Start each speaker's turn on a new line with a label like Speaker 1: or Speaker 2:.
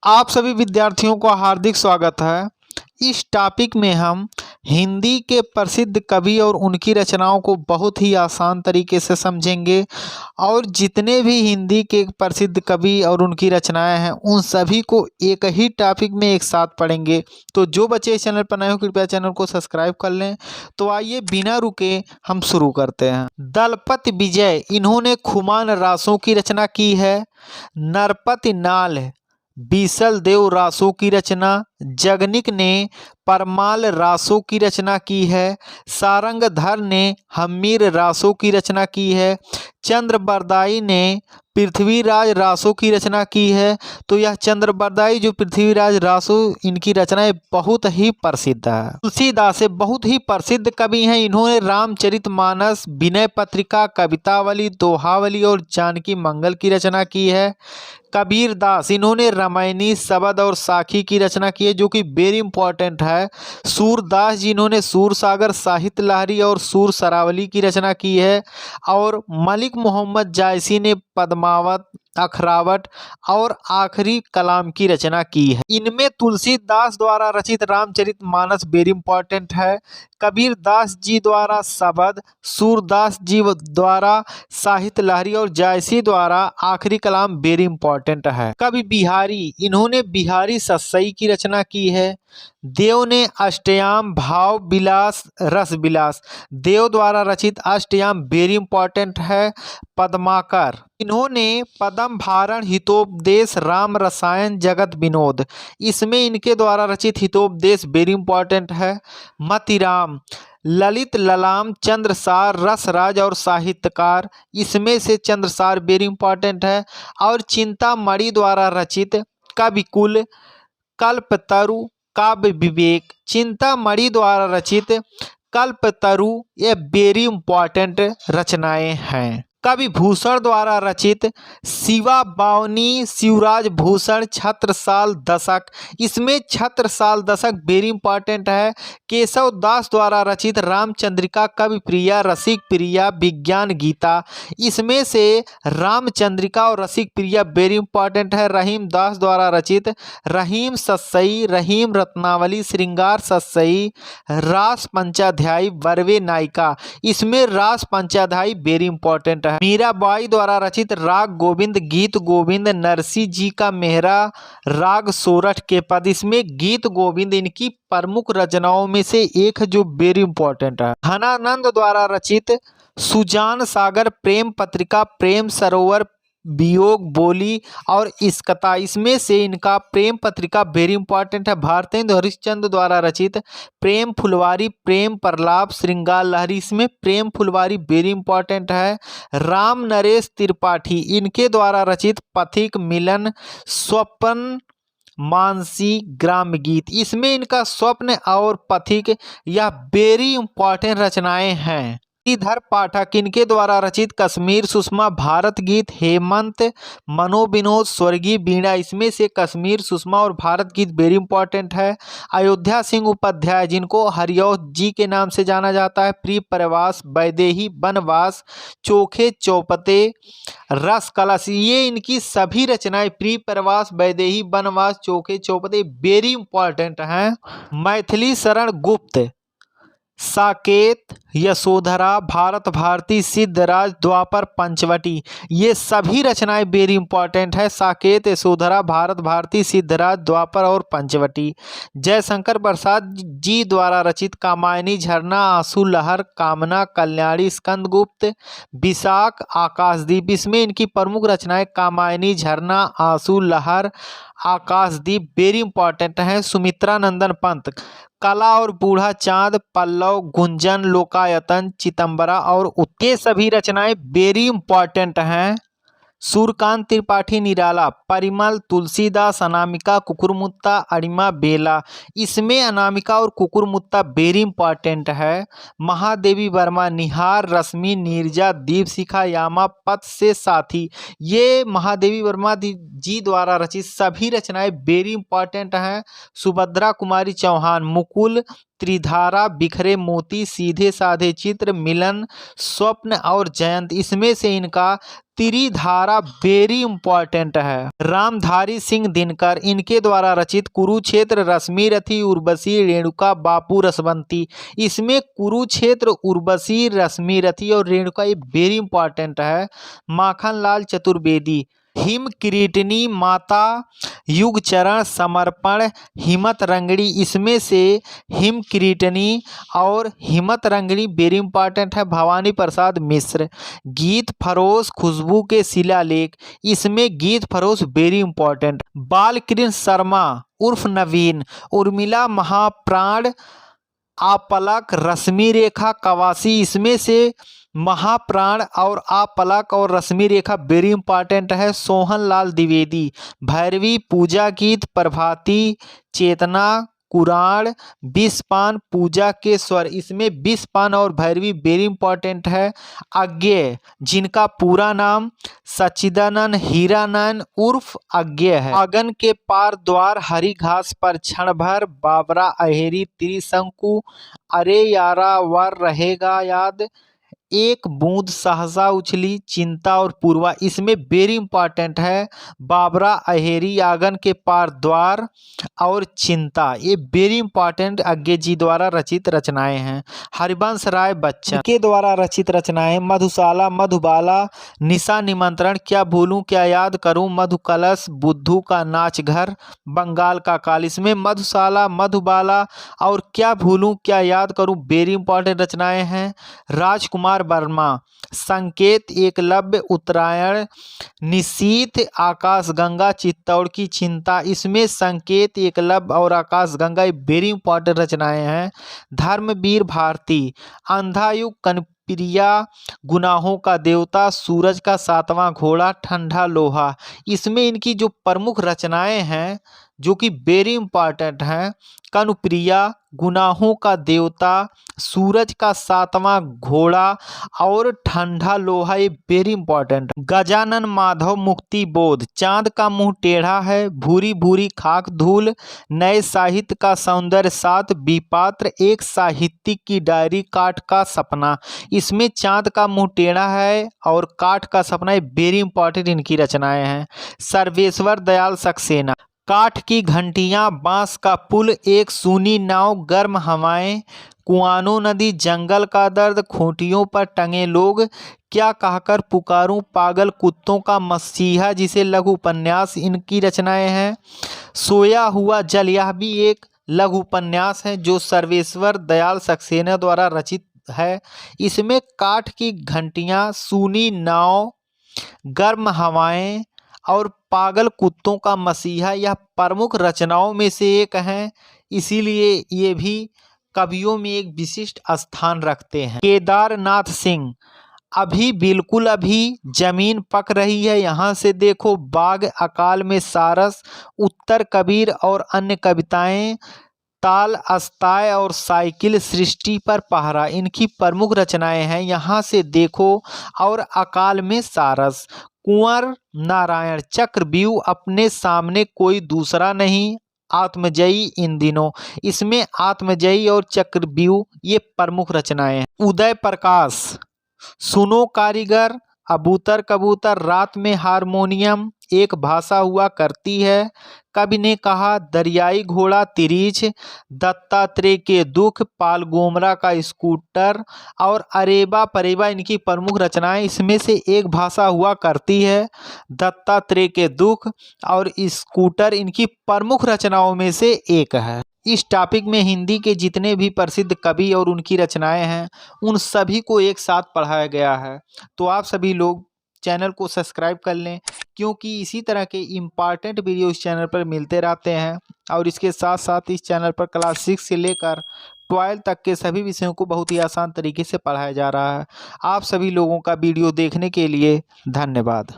Speaker 1: आप सभी विद्यार्थियों का हार्दिक स्वागत है। इस टॉपिक में हम हिंदी के प्रसिद्ध कवि और उनकी रचनाओं को बहुत ही आसान तरीके से समझेंगे और जितने भी हिंदी के प्रसिद्ध कवि और उनकी रचनाएं हैं उन सभी को एक ही टॉपिक में एक साथ पढ़ेंगे। तो जो बच्चे इस चैनल पर नए हो कृपया चैनल को सब्सक्राइब कर लें। तो आइए बिना रुके हम शुरू करते हैं। दलपति विजय इन्होंने खुमान रासों की रचना की है। नरपति नाल बीसल देव रासों की रचना। जगनिक ने परमाल रासों की रचना की है। सारंगधर ने हम्मीर रासों की रचना की है। चंद्रबरदाई ने पृथ्वीराज रासों की रचना की है। तो यह चंद्रबरदाई जो पृथ्वीराज रासों इनकी रचनाएं बहुत ही प्रसिद्ध है। तुलसीदास बहुत ही प्रसिद्ध कवि हैं। इन्होंने रामचरितमानस, विनय पत्रिका, कवितावली, दोहावली और जानकी मंगल की रचना की है। कबीर दास इन्होंने रामायणी, शबद और साखी की रचना की है जो कि वेरी इंपॉर्टेंट है। सूरदास जी इन्होंने सूरसागर, साहित्य लहरी और सूर सरावली की रचना की है। और मलिक मोहम्मद जायसी ने पद्मावत, अखरावट और आखिरी कलाम की रचना की है। इनमें तुलसीदास द्वारा रचित रामचरितमानस वेरी इंपॉर्टेंट है। कबीर दास जी द्वारा शबद, सूरदास जी द्वारा साहित्य लहरी और जायसी द्वारा आखिरी कलाम वेरी इंपॉर्टेंट है। कवि बिहारी इन्होंने बिहारी सस्सई की रचना की है। देव ने अष्टयाम, भाव विलास, रस विलास, देव द्वारा रचित अष्टयाम वेरी इंपॉर्टेंट है। पद्माकर इन्होंने पद्म भारण, हितोपदेश, राम रसायन, जगत विनोद, इसमें इनके द्वारा रचित हितोपदेश वेरी इंपॉर्टेंट है। मतिराम, ललित ललाम, चंद्रसार, रसराज और साहित्यकार, इसमें से चंद्रसार वेरी इंपॉर्टेंट है। और चिंतामणि द्वारा रचित कविकुल, कल्पतरु, काव्य विवेक, चिंतामणि द्वारा रचित कल्पतरु ये वेरी इंपॉर्टेंट रचनाएं हैं। कवि भूषण द्वारा रचित शिवा बावनी, शिवराज भूषण, छत्रसाल दशक, इसमें छत्रसाल दशक वेरी इंपॉर्टेंट है। केशव दास द्वारा रचित रामचंद्रिका, कवि प्रिया, रसिक प्रिया, विज्ञान गीता, इसमें से रामचंद्रिका और रसिक प्रिया वेरी इंपॉर्टेंट है। रहीम दास द्वारा रचित रहीम सस्सई, रहीम रत्नावली, श्रृंगार सस्सई, रास पंचाध्यायी, बरवे नायिका, इसमें रास पंचाध्यायी वेरी इंपॉर्टेंट है। मीराबाई द्वारा रचित राग गोविंद, गीत गोविंद, नरसी जी का मेहरा, राग सोरठ के पद, इसमें गीत गोविंद इनकी प्रमुख रचनाओं में से एक है जो वेरी इंपॉर्टेंट है। घनानंद द्वारा रचित सुजान सागर, प्रेम पत्रिका, प्रेम सरोवर, वियोग बोली और इस्कता, इसमें से इनका प्रेम पत्रिका वेरी इंपॉर्टेंट है। भारतेंदु हरिश्चंद्र द्वारा रचित प्रेम फुलवारी, प्रेम प्रलाप, श्रृंगार लहरी, इसमें प्रेम फुलवारी वेरी इंपॉर्टेंट है। राम नरेश त्रिपाठी इनके द्वारा रचित पथिक, मिलन, स्वप्न, मानसी, ग्राम गीत, इसमें इनका स्वप्न और पथिक यह वेरी इंपॉर्टेंट रचनाएं हैं। श्रीधर पाठक इनके द्वारा रचित कश्मीर सुषमा, भारत गीत, हेमंत, मनोविनोद, स्वर्गीय वीणा, इसमें से कश्मीर सुषमा और भारत गीत वेरी इंपॉर्टेंट है। अयोध्या सिंह उपाध्याय जिनको हरिऔध जी के नाम से जाना जाता है, प्रिय प्रवास, वैदेही वनवास, चोखे चौपते, रस कलश, ये इनकी सभी रचनाएं प्रिय प्रवास, वैदेही वनवास, चोखे चौपते वेरी इंपॉर्टेंट हैं। मैथिली शरण गुप्त, साकेत, यशोधरा, भारत भारती, सिद्धराज, द्वापर, पंचवटी, ये सभी रचनाएं वेरी इंपॉर्टेंट है। साकेत, यशोधरा, भारत भारती, सिद्धराज, द्वापर और पंचवटी। जयशंकर प्रसाद जी द्वारा रचित कामायनी, झरना, आंसू लहर, कामना, कल्याणी, स्कंदगुप्त, विशाख, आकाशदीप, इसमें इनकी प्रमुख रचनाएं कामायनी, झरना, आंसू लहर, आकाशदीप वेरी इंपॉर्टेंट हैं। सुमित्रा नंदन पंत, कला और बूढ़ा चांद, पल्लव, गुंजन, लोकायतन, चितंबरा और ये सभी रचनाएं वेरी इंपॉर्टेंट हैं। सूर्यकांत त्रिपाठी निराला, परिमल, तुलसीदास, अनामिका, कुकुरमुत्ता, अरिमा, बेला, इसमें अनामिका और कुकुरमुत्ता वेरी इंपॉर्टेंट है। महादेवी वर्मा, निहार, रश्मि, नीरजा, दीपशिखा, यामा, पथ से साथी, ये महादेवी वर्मा जी द्वारा रचित सभी रचनाएं वेरी इंपॉर्टेंट हैं। सुभद्रा कुमारी चौहान, मुकुल, त्रिधारा, बिखरे मोती, सीधे साधे चित्र, मिलन, स्वप्न और जयंत, इसमें से इनका त्रिधारा वेरी इंपॉर्टेंट है। रामधारी सिंह दिनकर, इनके द्वारा रचित कुरुक्षेत्र, रश्मि रथी, उर्वशी, रेणुका, बापू रसवंती। इसमें कुरुक्षेत्र, उर्वशी, रश्मि रथी और रेणुका ये वेरी इंपॉर्टेंट है। माखनलाल चतुर्वेदी, हिम किरीटनी, माता, युगचरण, समर्पण, हिम्मत रंगड़ी। इसमें से हिम किरीटनी और हिम्मत रंगड़ी वेरी इंपॉर्टेंट है। भवानी प्रसाद मिश्र, गीत फरोश, खुशबू के शिलालेख। इसमें गीत फरोश वेरी इंपॉर्टेंट। बालकृष्ण शर्मा उर्फ नवीन, उर्मिला महाप्राण, आपलक, रश्मि रेखा, कवासी। इसमें से महाप्राण और आपलक और रश्मि रेखा वेरी इंपॉर्टेंट है। सोहनलाल द्विवेदी, भैरवी, पूजा गीत, प्रभाती, चेतना, कुराण, विषपान, पूजा के स्वर। इसमें विषपान और भैरवी वेरी इंपॉर्टेंट है। अज्ञेय, जिनका पूरा नाम सच्चिदानंद हीरानंद उर्फ अज्ञेय है। आंगन के पार द्वार, हरी घास पर क्षण भर, बाबरा अहेरी, त्रिशंकु, अरे यारा वर रहेगा याद, एक बूंद सहसा उछली, चिंता और पूर्वा। इसमें वेरी इंपॉर्टेंट है। बाबरा अहेरी, आंगन के पार द्वार और चिंता ये वेरी इंपॉर्टेंट अज्ञे जी द्वारा रचित रचनाएं हैं। हरिवंश राय बच्चन के द्वारा रचित रचनाएं, मधुशाला, मधुबाला, निशा निमंत्रण, क्या भूलूं क्या याद करूं, मधुकलश, बुद्धू का नाच घर, बंगाल का काल। इसमें मधुशाला, मधुबाला और क्या भूलूं क्या याद करूं वेरी इंपॉर्टेंट रचनाएं हैं। राजकुमार वर्मा, संकेत, एकलव्य, उत्तरायण, निशीथ, आकाशगंगा, चित्तौड़ की चिंता। इसमें संकेत, एकलव्य और आकाशगंगा वेरी इंपॉर्टेंट रचनाएं हैं। धर्मवीर भारती, अंधायुग, कनप्रिया, गुनाहों का देवता, सूरज का सातवां घोड़ा, ठंडा लोहा। इसमें इनकी जो प्रमुख रचनाएं हैं जो कि वेरी इंपॉर्टेंट हैं, कनुप्रिया, गुनाहों का देवता, सूरज का सातवां घोड़ा और ठंडा लोहा ये वेरी इंपॉर्टेंट। गजानन माधव, मुक्ति बोध, चांद का मुंह टेढ़ा है, भूरी भूरी खाक धूल, नए साहित्य का सौंदर्य साथ, विपात्र, एक साहित्यिक की डायरी, काठ का सपना। इसमें चांद का मुंह टेढ़ा है और काठ का सपना ये वेरी इंपॉर्टेंट इनकी रचनाएं हैं। सर्वेश्वर दयाल सक्सेना, काठ की घंटियां, बांस का पुल, एक सूनी नाव, गर्म हवाएं, कुआनो नदी, जंगल का दर्द, खूंटियों पर टंगे लोग, क्या कहकर पुकारूं, पागल कुत्तों का मसीहा जिसे लघु उपन्यास इनकी रचनाएं हैं। सोया हुआ जल, यह भी एक लघु उपन्यास है जो सर्वेश्वर दयाल सक्सेना द्वारा रचित है। इसमें काठ की घंटियां, सूनी नाव, गर्म हवाएं और पागल कुत्तों का मसीहा यह प्रमुख रचनाओं में से एक हैं, इसीलिए ये भी कवियों में एक विशिष्ट स्थान रखते हैं। केदारनाथ सिंह, अभी बिल्कुल अभी, जमीन पक रही है यहाँ से देखो, बाग, अकाल में सारस, उत्तर कबीर और अन्य कविताएं, ताल, अस्ताय और साइकिल, सृष्टि पर पहरा इनकी प्रमुख रचनाएं हैं। यहाँ से देखो और अकाल में सारस। कुंवर नारायण, चक्रव्यूह, अपने सामने कोई दूसरा नहीं, आत्मजयी, इन दिनों। इसमें आत्मजयी और चक्रव्यूह ये प्रमुख रचनाएं हैं। उदय प्रकाश, सुनो कारीगर, अबूतर कबूतर, रात में हारमोनियम, एक भाषा हुआ करती है, कवि ने कहा, दरियाई घोड़ा, तिरीछ, दत्तात्रेय के दुख, पाल गोमरा का स्कूटर और अरेबा परेबा इनकी प्रमुख रचनाएं। इसमें से एक भाषा हुआ करती है, दत्तात्रेय के दुख और स्कूटर इनकी प्रमुख रचनाओं में से एक है। इस टॉपिक में हिंदी के जितने भी प्रसिद्ध कवि और उनकी रचनाएं हैं उन सभी को एक साथ पढ़ाया गया है। तो आप सभी लोग चैनल को सब्सक्राइब कर लें, क्योंकि इसी तरह के इम्पॉर्टेंट वीडियो इस चैनल पर मिलते रहते हैं। और इसके साथ साथ इस चैनल पर क्लास 6 से लेकर 12 तक के सभी विषयों को बहुत ही आसान तरीके से पढ़ाया जा रहा है। आप सभी लोगों का वीडियो देखने के लिए धन्यवाद।